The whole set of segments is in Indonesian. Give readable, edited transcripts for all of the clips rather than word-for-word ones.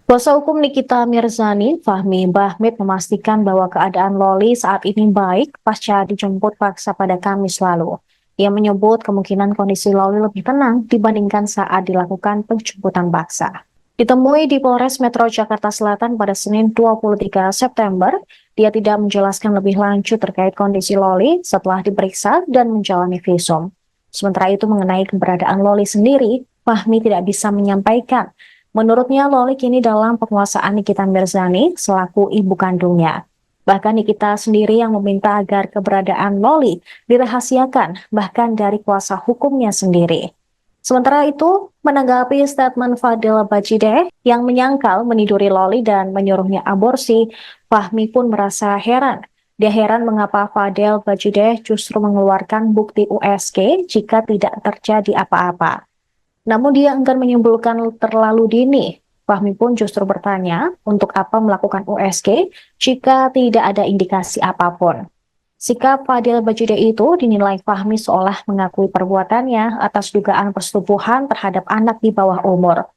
Kuasa hukum Nikita Mirzani, Fahmi Bahmid, memastikan bahwa keadaan Loli saat ini baik pasca dijemput paksa pada Kamis lalu. Ia menyebut kemungkinan kondisi Loli lebih tenang dibandingkan saat dilakukan penjemputan paksa. Ditemui di Polres Metro Jakarta Selatan pada Senin 23 September, dia tidak menjelaskan lebih lanjut terkait kondisi Loli setelah diperiksa dan menjalani visum. Sementara itu mengenai keberadaan Loli sendiri, Fahmi tidak bisa menyampaikan. Menurutnya, Loli kini dalam penguasaan Nikita Mirzani selaku ibu kandungnya. Bahkan Nikita sendiri yang meminta agar keberadaan Loli dirahasiakan, bahkan dari kuasa hukumnya sendiri. Sementara itu, menanggapi statement Fadil Bajideh yang menyangkal meniduri Loli dan menyuruhnya aborsi, Fahmi pun merasa heran. Dia heran mengapa Fadil Bajideh justru mengeluarkan bukti USG jika tidak terjadi apa-apa. Namun dia enggan menyimpulkan terlalu dini. Fahmi pun justru bertanya untuk apa melakukan USG jika tidak ada indikasi apapun. Sikap Fadil Bajideh itu dinilai Fahmi seolah mengakui perbuatannya atas dugaan persetubuhan terhadap anak di bawah umur.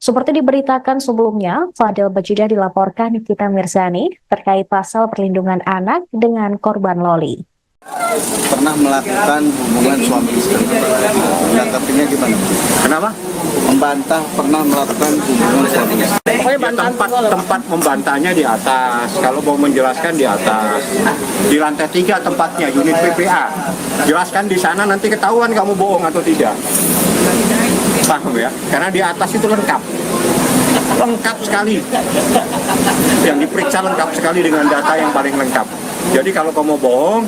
Seperti diberitakan sebelumnya, Fadil Bajideh dilaporkan Nikita Mirzani terkait pasal perlindungan anak dengan korban Loli. Pernah melakukan hubungan suami istri. Menanggapinya gimana? Kenapa? Membantah pernah melakukan hubungan suami istri. Tempat membantahnya di atas. Kalau mau menjelaskan di atas. Di lantai 3 tempatnya unit PPA. Jelaskan di sana, nanti ketahuan kamu bohong atau tidak. Paham ya? Karena di atas itu lengkap sekali. Yang diperiksa lengkap sekali dengan data yang paling lengkap. Jadi kalau kamu bohong,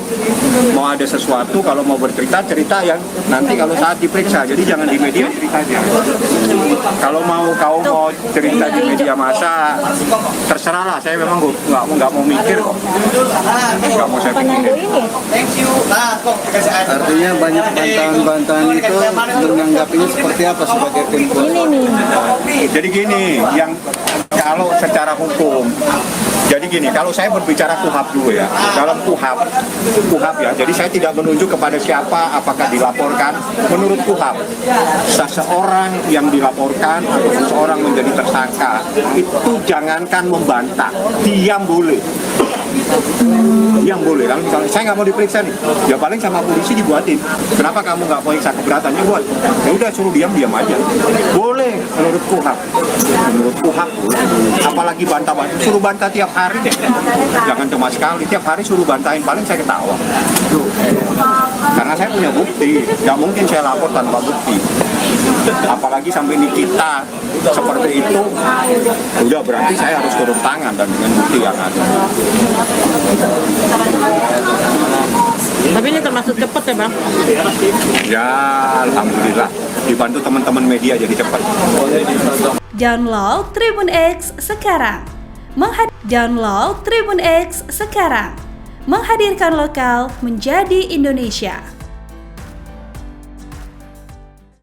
mau ada sesuatu, kalau mau cerita yang nanti kalau saat diperiksa. Jadi jangan di media ceritanya. Kalau kau mau cerita di media massa, terserahlah. Saya memang nggak mau mikir kok. Nggak mau saya pikirin. Artinya banyak bantahan-bantahan itu menanggapinya seperti apa sebagai tim kuasa? Jadi gini, yang kalau secara hukum, jadi gini, kalau saya berbicara KUHAP dulu ya, dalam KUHAP ya, jadi saya tidak menunjuk kepada siapa, apakah dilaporkan. Menurut KUHAP, seseorang yang dilaporkan atau seseorang menjadi tersangka, itu jangankan membantah, diam boleh. Yang boleh, kalau misalnya saya nggak mau diperiksa nih, ya paling sama polisi dibuatin. Kenapa kamu nggak periksa keberatannya buat? Ya udah suruh diam aja. Boleh menurut KUHAP. Menurut KUHAP, apalagi bantah-bantah, suruh bantah tiap hari deh. Jangan cuma sekali, tiap hari suruh bantahin, paling saya ketawa. Karena saya punya bukti, nggak mungkin saya lapor tanpa bukti. Apalagi sampai Nikita seperti itu, udah berarti saya harus turun tangan dan dengan bukti yang ada. Tapi ini termasuk cepat ya Bang? Ya alhamdulillah, dibantu teman-teman media jadi cepat. Download Tribun X sekarang. Download Tribun X sekarang. Menghadirkan lokal menjadi Indonesia.